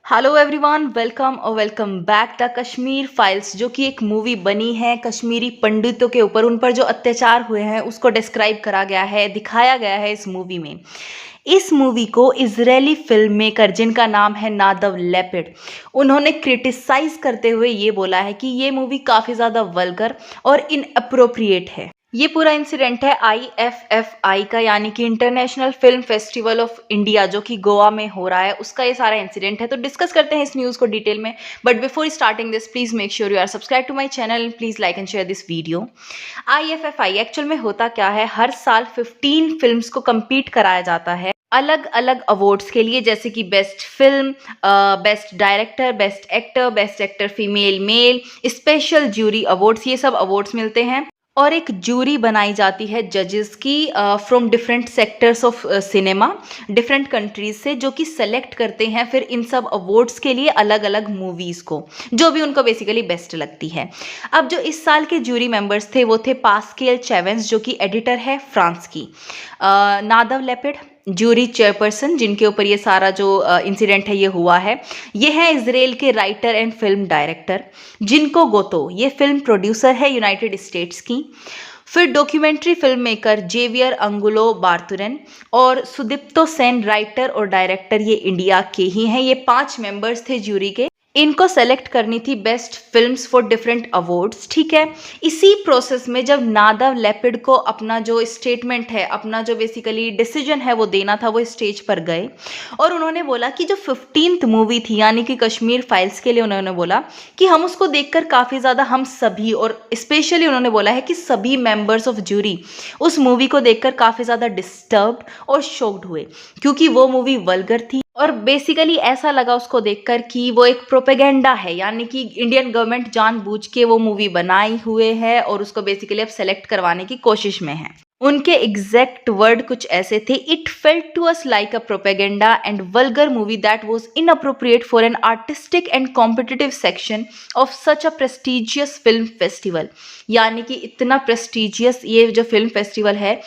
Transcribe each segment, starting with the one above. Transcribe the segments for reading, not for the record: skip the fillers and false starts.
Hello everyone, welcome back the Kashmir files, जो कि एक मूवी बनी है कश्मीरी पंडितों के ऊपर। उन पर जो अत्याचार हुए हैं उसको डिस्क्राइब करा गया है, दिखाया गया है इस मूवी में। इस मूवी को इजरायली फिल्म मेकर, जिनका नाम है नादव लेपिड, उन्होंने क्रिटिसाइज करते हुए ये बोला है कि ये मूवी काफ़ी ज़्यादा वल्गर और इनअप्रोप्रिएट है। ये पूरा इंसिडेंट है IFFI का, यानी कि international film festival of India, जो कि गोवा में हो रहा है, उसका ये सारा इंसिडेंट है। तो डिस्कस करते हैं इस न्यूज़ को डिटेल में। But before starting this, please make sure you are subscribed to my channel and please like and share this video. IFFI actual में होता क्या है, हर साल 15 फिल्म्स को compete कराया जाता है अलग अलग अवार्ड्स के लिए, जैसे कि best film, best director, best actor female male, special jury awards, ये सब अवार्ड्स मिलते हैं। और एक जूरी बनाई जाती है जजेस की from different sectors of cinema, different countries से, जो कि सेलेक्ट करते हैं फिर इन सब अवार्ड्स के लिए अलग अलग मूवीज़ को, जो भी उनको बेसिकली बेस्ट लगती है। अब जो इस साल के जूरी मेंबर्स थे वो थे पास्केल चेवेंस, जो कि एडिटर है फ्रांस की, नादव लेपिड जूरी चेयरपर्सन, जिनके ऊपर ये सारा जो इंसिडेंट है ये हुआ है, ये है इजराइल के राइटर एंड फिल्म डायरेक्टर जिनको गोतो, ये फिल्म प्रोड्यूसर है यूनाइटेड स्टेट्स की। फिर documentary film maker Javier Angulo Barturen और सुदीप्तो सेन, राइटर और डायरेक्टर, ये इंडिया के ही हैं। ये 5 मेंबर्स थे जूरी के। इनको सेलेक्ट करनी थी best films for different awards, ठीक है। इसी प्रोसेस में जब नादव लेपिड को अपना जो स्टेटमेंट है, अपना जो बेसिकली डिसीजन है वो देना था, वो स्टेज पर गए और उन्होंने बोला कि जो 15th मूवी थी, यानी कि कश्मीर फाइल्स के लिए, उन्होंने बोला कि हम उसको देखकर काफ़ी ज़्यादा, हम सभी, और स्पेशली उन्होंने बोला है कि सभी मेंबर्स ऑफ जूरी उस मूवी को देखकर काफ़ी ज़्यादा डिस्टर्ब्ड और शॉक्ड हुए, क्योंकि वो मूवी वल्गर थी और बेसिकली ऐसा लगा उसको देखकर कि वो एक प्रोपेगेंडा है, यानी कि इंडियन गवर्नमेंट जानबूझ के वो मूवी बनाई हुए है और उसको बेसिकली अब सेलेक्ट करवाने की कोशिश में है। उनके एग्जैक्ट वर्ड कुछ ऐसे थे, it felt to us like a propaganda and vulgar movie that was inappropriate for an artistic and competitive section of such a prestigious film festival. यानी कि इतना प्रेस्टिजियस ये जो फिल्म फेस्टिवल है,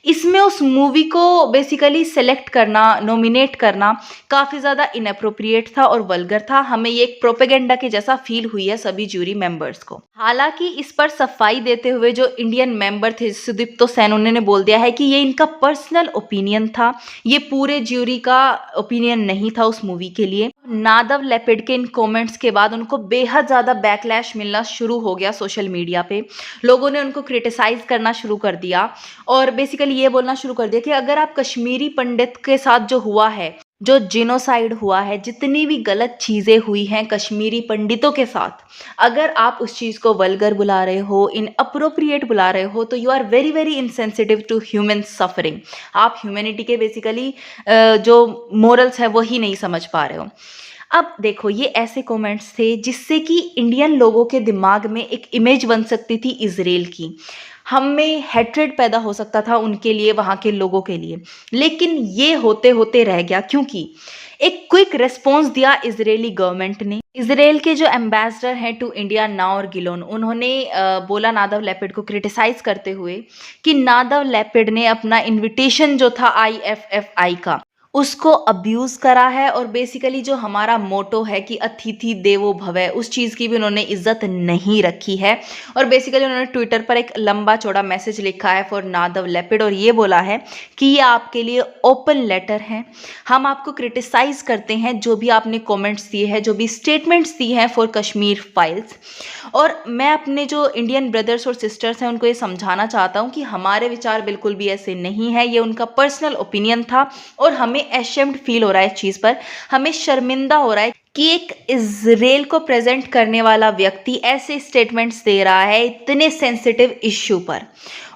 इसमें उस मूवी को बेसिकली सेलेक्ट करना, नॉमिनेट करना काफ़ी ज़्यादा इनअप्रोप्रिएट था और वल्गर था। हमें ये एक प्रोपेगेंडा के जैसा फील हुई है सभी जूरी मेंबर्स को। हालांकि इस पर सफाई देते हुए जो इंडियन मेंबर थे सुदीप्तो सेन, उन्होंने बोल दिया है कि ये इनका पर्सनल ओपिनियन था, ये पूरे ज्यूरी का ओपिनियन नहीं था उस मूवी के लिए। नादव लेपिड के इन कमेंट्स के बाद उनको बेहद ज़्यादा बैकलैश मिलना शुरू हो गया सोशल मीडिया पे। लोगों ने उनको क्रिटिसाइज करना शुरू कर दिया और बेसिकली ये बोलना शुरू कर दिया कि अगर आप कश्मीरी पंडित के साथ जो हुआ है, जो जिनोसाइड हुआ है, जितनी भी गलत चीज़ें हुई हैं कश्मीरी पंडितों के साथ, अगर आप उस चीज़ को वल्गर बुला रहे हो, इनअप्रोप्रिएट बुला रहे हो, तो you are very very insensitive to human suffering. आप ह्यूमैनिटी के बेसिकली जो मोरल्स है वही नहीं समझ पा रहे हो। अब देखो, ये ऐसे कमेंट्स थे जिससे कि इंडियन लोगों के दिमाग में एक इमेज बन सकती थी इजराइल की, हम में हेट्रेड पैदा हो सकता था उनके लिए, वहाँ के लोगों के लिए। लेकिन ये होते होते रह गया, क्योंकि एक क्विक रिस्पॉन्स दिया इजरायली गवर्नमेंट ने। इजराइल के जो एम्बेसडर हैं टू इंडिया, नाओर गिलोन, उन्होंने बोला नादव लेपिड को क्रिटिसाइज करते हुए कि नादव लेपिड ने अपना इन्विटेशन जो था IFFI का, उसको अब्यूज़ करा है और बेसिकली जो हमारा मोटो है कि अतिथि देवो भव, उस चीज़ की भी उन्होंने इज्जत नहीं रखी है। और बेसिकली उन्होंने ट्विटर पर एक लंबा चौड़ा मैसेज लिखा है फॉर नादव लेपिड और ये बोला है कि ये आपके लिए ओपन लेटर है, हम आपको क्रिटिसाइज करते हैं जो भी आपने कमेंट्स दिए हैं, जो भी स्टेटमेंट्स दिए हैं फॉर कश्मीर फाइल्स। और मैं अपने जो इंडियन ब्रदर्स और सिस्टर्स हैं उनको ये समझाना चाहता हूँ कि हमारे विचार बिल्कुल भी ऐसे नहीं है, ये उनका पर्सनल ओपिनियन था और हमें एशेम्ड फील हो रहा है इस चीज़ पर, हमें शर्मिंदा हो रहा है कि एक इजराइल को प्रेजेंट करने वाला व्यक्ति ऐसे स्टेटमेंट्स दे रहा है इतने सेंसिटिव इश्यू पर।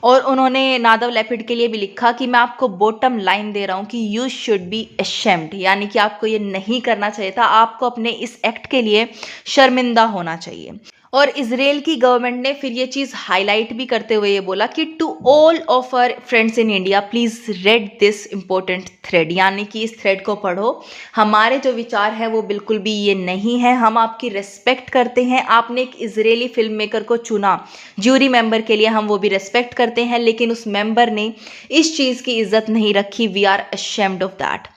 और उन्होंने नादव लेपिड के लिए भी लिखा कि मैं आपको बॉटम लाइन दे रहा हूँ कि यू शुड बी एशेम्ड, यानी कि आपको ये नहीं करना चाहिए था, आपको अपने इस एक्ट के लिए शर्मिंदा होना चाहिए। और इजराइल की गवर्नमेंट ने फिर ये चीज़ हाईलाइट भी करते हुए ये बोला कि to all of our friends in India please read this important thread, यानी कि इस थ्रेड को पढ़ो, हमारे जो विचार है वो बिल्कुल भी ये नहीं है, हम आपकी रिस्पेक्ट करते हैं, आपने एक इजरायली फिल्म मेकर को चुना ज्यूरी मेंबर के लिए, हम वो भी रिस्पेक्ट करते हैं, लेकिन उस मेंबर ने इस चीज़ की इज्जत नहीं रखी, we are ashamed of that.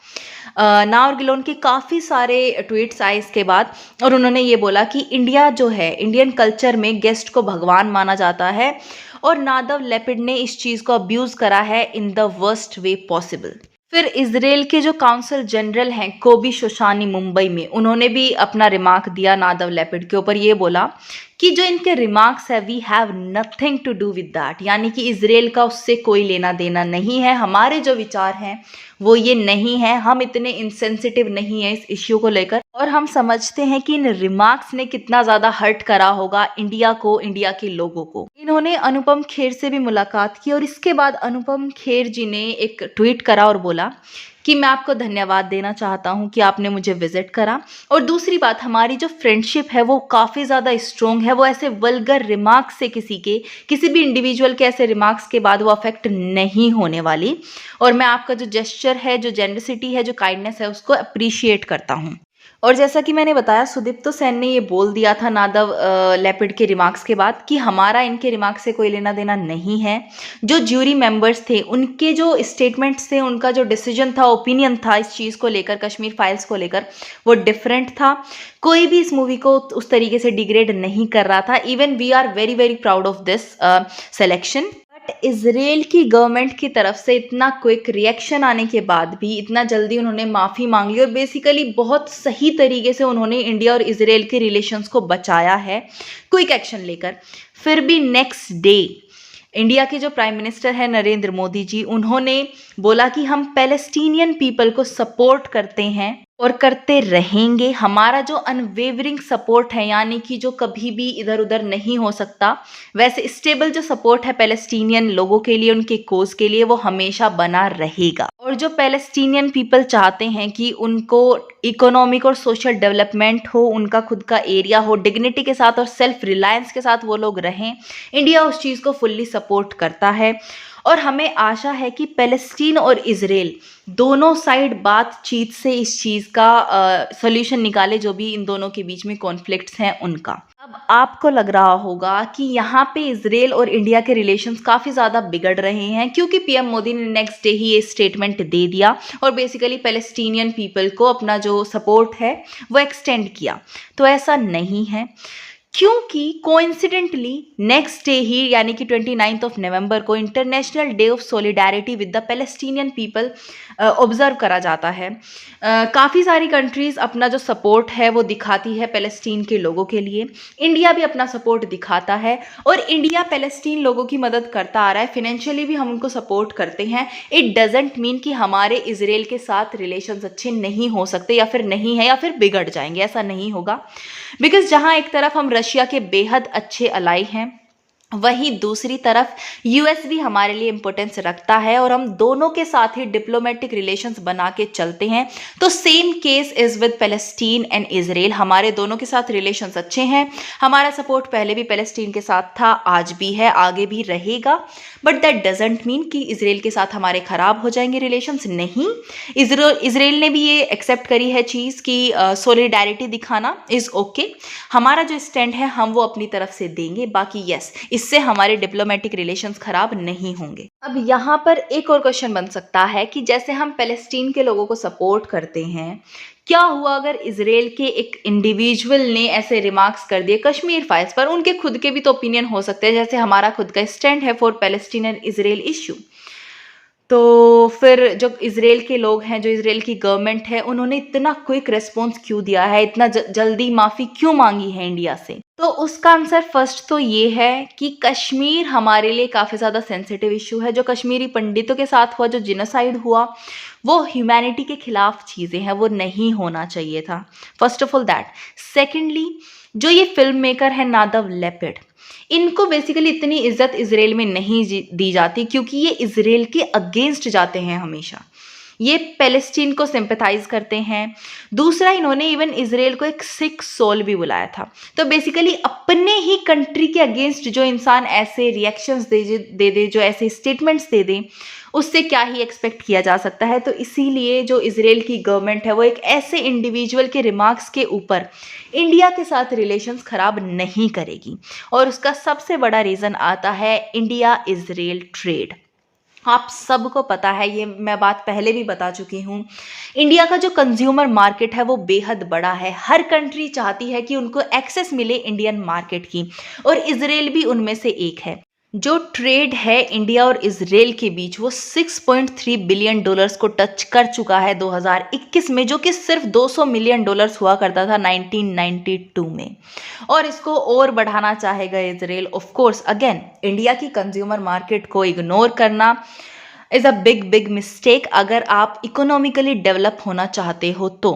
Naor Gilon के काफ़ी सारे ट्वीट्स आए इसके बाद, और उन्होंने ये बोला कि इंडिया जो है, इंडियन कल्चर में गेस्ट को भगवान माना जाता है और नादव लेपिड ने इस चीज़ को अब्यूज़ करा है in the worst way possible. फिर इजराइल के जो काउंसल जनरल हैं कोबी शोशानी मुंबई में, उन्होंने भी अपना रिमार्क दिया नादव लेपिड के ऊपर। ये बोला कि जो इनके रिमार्क्स है we have nothing to do with that, यानी कि इजराइल का उससे कोई लेना देना नहीं है, हमारे जो विचार हैं वो ये नहीं है, हम इतने इंसेंसिटिव नहीं है इस इश्यू को लेकर, और हम समझते हैं कि इन रिमार्क्स ने कितना ज़्यादा हर्ट करा होगा इंडिया को, इंडिया के लोगों को। इन्होंने अनुपम खेर से भी मुलाकात की और इसके बाद अनुपम खेर जी ने एक ट्वीट करा और बोला कि मैं आपको धन्यवाद देना चाहता हूं कि आपने मुझे विजिट करा, और दूसरी बात, हमारी जो फ्रेंडशिप है वो काफ़ी ज़्यादा स्ट्रोंग है, वो ऐसे वल्गर रिमार्क्स से किसी भी इंडिविजुअल के ऐसे रिमार्क्स के बाद वो अफेक्ट नहीं होने वाली, और मैं आपका जो जेस्चर है, जो जेनरसिटी है, जो काइंडनेस है, उसको अप्रिशिएट करता हूँ। और जैसा कि मैंने बताया, सुदीप्तो सेन ने ये बोल दिया था नादव लेपिड के रिमार्क्स के बाद कि हमारा इनके रिमार्क्स से कोई लेना देना नहीं है। जो ज्यूरी मेंबर्स थे उनके जो स्टेटमेंट्स थे, उनका जो डिसीजन था, ओपिनियन था इस चीज़ को लेकर, कश्मीर फाइल्स को लेकर, वो डिफरेंट था। कोई भी इस मूवी को उस तरीके से डिग्रेड नहीं कर रहा था। Even we are very very proud of this selection. Israel की गवर्नमेंट की तरफ से इतना क्विक रिएक्शन आने के बाद भी इतना जल्दी उन्होंने माफ़ी मांग ली और बेसिकली बहुत सही तरीके से उन्होंने इंडिया और इजराइल के रिलेशंस को बचाया है क्विक एक्शन लेकर। फिर भी नेक्स्ट डे इंडिया के जो प्राइम मिनिस्टर है नरेंद्र मोदी जी, उन्होंने बोला कि हम पैलेस्टीनियन पीपल को सपोर्ट करते हैं और करते रहेंगे। हमारा जो अनवेवरिंग सपोर्ट है, यानी कि जो कभी भी इधर उधर नहीं हो सकता, वैसे स्टेबल जो सपोर्ट है पैलेस्टीनियन लोगों के लिए, उनके कोज के लिए, वो हमेशा बना रहेगा। और जो पैलेस्टीनियन पीपल चाहते हैं कि उनको इकोनॉमिक और सोशल डेवलपमेंट हो, उनका खुद का एरिया हो, डिग्निटी के साथ और सेल्फ रिलायंस के साथ वो लोग रहें, इंडिया उस चीज़ को फुल्ली सपोर्ट करता है। और हमें आशा है कि पैलेस्टीन और इजराइल दोनों साइड बातचीत से इस चीज़ का सॉल्यूशन निकाले, जो भी इन दोनों के बीच में कॉन्फ्लिक्ट्स हैं उनका। अब आपको लग रहा होगा कि यहाँ पे इजराइल और इंडिया के रिलेशंस काफ़ी ज़्यादा बिगड़ रहे हैं क्योंकि पीएम मोदी ने नेक्स्ट डे ही ये स्टेटमेंट दे दिया और बेसिकली पैलेस्टीनियन पीपल को अपना जो सपोर्ट है वो एक्सटेंड किया। तो ऐसा नहीं है, क्योंकि कोइंसिडेंटली नेक्स्ट डे ही यानी कि 29 नवंबर को international day of solidarity with the Palestinian people observe करा जाता है। काफ़ी सारी कंट्रीज़ अपना जो सपोर्ट है वो दिखाती है पैलेस्टीन के लोगों के लिए। इंडिया भी अपना सपोर्ट दिखाता है और इंडिया पैलेस्टीन लोगों की मदद करता आ रहा है, फाइनेंशियली भी हम उनको सपोर्ट करते हैं। इट डजेंट मीन कि हमारे इजराइल के साथ रिलेशंस अच्छे नहीं हो सकते या फिर नहीं है या फिर बिगड़ जाएंगे, ऐसा नहीं होगा। बिकॉज जहाँ एक तरफ हम रशिया के बेहद अच्छे अलाई हैं, वहीं दूसरी तरफ यूएस भी हमारे लिए इम्पोर्टेंस रखता है और हम दोनों के साथ ही डिप्लोमेटिक रिलेशंस बना के चलते हैं। तो same case is with Palestine and Israel. हमारे दोनों के साथ रिलेशंस अच्छे हैं, हमारा सपोर्ट पहले भी पैलेस्टीन के साथ था, आज भी है, आगे भी रहेगा। बट दैट डजेंट मीन कि इजराइल के साथ हमारे ख़राब हो जाएंगे रिलेशंस, नहीं। इजराइल ने भी ये एक्सेप्ट करी है चीज़ कि सॉलिडारिटी दिखाना इज़ ओके। हमारा जो स्टैंड है हम वो अपनी तरफ से देंगे, बाकी यस, इससे हमारे डिप्लोमेटिक रिलेशंस खराब नहीं होंगे। अब यहाँ पर एक और क्वेश्चन बन सकता है कि जैसे हम पैलेस्टीन के लोगों को सपोर्ट करते हैं, क्या हुआ अगर इजराइल के एक इंडिविजुअल ने ऐसे रिमार्क्स कर दिए कश्मीर फाइल्स पर? उनके खुद के भी तो ओपिनियन हो सकते हैं, जैसे हमारा खुद का स्टैंड है for Palestine and Israel issue. तो फिर जो इजराइल के लोग हैं, जो इजराइल की गवर्नमेंट है, उन्होंने इतना क्विक रिस्पॉन्स क्यों दिया है, इतना जल्दी माफ़ी क्यों मांगी है इंडिया से? तो उसका आंसर फर्स्ट तो ये है कि कश्मीर हमारे लिए काफ़ी ज़्यादा सेंसिटिव इशू है। जो कश्मीरी पंडितों के साथ हुआ, जो जिनोसाइड हुआ, वो ह्यूमैनिटी के खिलाफ चीज़ें हैं, वो नहीं होना चाहिए था। First of all that. Secondly, जो ये फिल्म मेकर है नादव लेपिड, इनको बेसिकली इतनी इज्जत इजराइल में नहीं दी जाती क्योंकि ये इजराइल के अगेंस्ट जाते हैं हमेशा। ये पैलेस्टीन को सिंपैथाइज करते हैं। दूसरा, इन्होंने इवन इजराइल को एक सिक सोल भी बुलाया था। तो बेसिकली अपने ही कंट्री के अगेंस्ट जो इंसान ऐसे रिएक्शंस दे, जो ऐसे स्टेटमेंट्स दे, उससे क्या ही एक्सपेक्ट किया जा सकता है। तो इसीलिए जो इजराइल की गवर्नमेंट है वो एक ऐसे इंडिविजुअल के रिमार्क्स के ऊपर इंडिया के साथ रिलेशंस खराब नहीं करेगी। और उसका सबसे बड़ा रीज़न आता है इंडिया इजराइल ट्रेड। आप सबको पता है, ये मैं बात पहले भी बता चुकी हूँ। इंडिया का जो कंज्यूमर मार्केट है वो बेहद बड़ा है। हर कंट्री चाहती है कि उनको एक्सेस मिले इंडियन मार्केट की, और इजराइल भी उनमें से एक है। जो ट्रेड है इंडिया और इजराइल के बीच वो 6.3 बिलियन डॉलर्स को टच कर चुका है 2021 में, जो कि सिर्फ 200 मिलियन डॉलर्स हुआ करता था 1992 में। और इसको और बढ़ाना चाहेगा Israel. Of course again, India की कंज्यूमर मार्केट को इग्नोर करना is a big big mistake अगर आप इकोनॉमिकली डेवलप होना चाहते हो तो।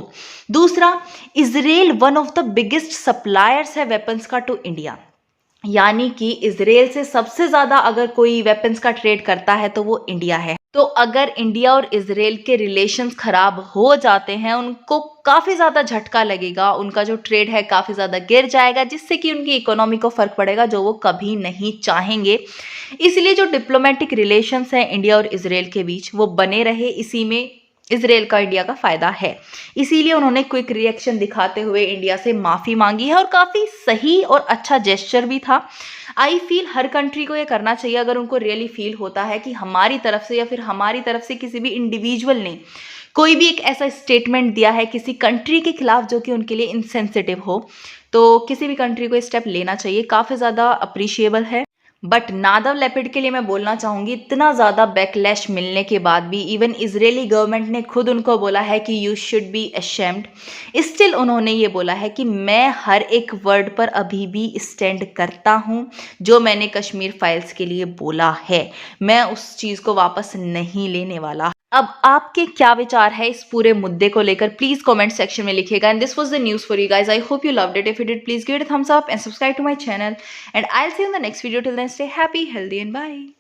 दूसरा, Israel one of the biggest suppliers है वेपन्स का टू इंडिया। यानी कि इजराइल से सबसे ज्यादा अगर कोई वेपन्स का ट्रेड करता है तो वो इंडिया है। तो अगर इंडिया और इजराइल के रिलेशंस खराब हो जाते हैं, उनको काफी ज्यादा झटका लगेगा, उनका जो ट्रेड है काफी ज्यादा गिर जाएगा, जिससे कि उनकी इकोनॉमी को फर्क पड़ेगा, जो वो कभी नहीं चाहेंगे। इसलिए जो डिप्लोमेटिक रिलेशंस हैं इंडिया और इजराइल के बीच वो बने रहे, इसी में इजराइल का इंडिया का फायदा है। इसीलिए उन्होंने क्विक रिएक्शन दिखाते हुए इंडिया से माफी मांगी है, और काफी सही और अच्छा जेस्चर भी था। आई फील हर कंट्री को ये करना चाहिए अगर उनको रियली फील होता है कि हमारी तरफ से या फिर हमारी तरफ से किसी भी इंडिविजुअल ने कोई भी एक ऐसा स्टेटमेंट दिया है किसी कंट्री के खिलाफ जो कि उनके लिए इंसेंसिटिव हो, तो किसी भी कंट्री को स्टेप लेना चाहिए। काफ़ी ज़्यादा अप्रिशिएबल है। बट नादव लेपिड के लिए मैं बोलना चाहूँगी, इतना ज़्यादा बैकलैश मिलने के बाद भी इवन इजरायली गवर्नमेंट ने खुद उनको बोला है कि you should be ashamed, still उन्होंने ये बोला है कि मैं हर एक वर्ड पर अभी भी स्टैंड करता हूँ। जो मैंने कश्मीर फाइल्स के लिए बोला है, मैं उस चीज़ को वापस नहीं लेने वाला। अब आपके क्या विचार है इस पूरे मुद्दे को लेकर, प्लीज कमेंट सेक्शन में लिखिएगा। And this was the news for you guys. I hope you loved it. If you did, please give it a thumbs up and subscribe to my channel, and I will see you in the next video. Till then, stay happy, healthy and bye.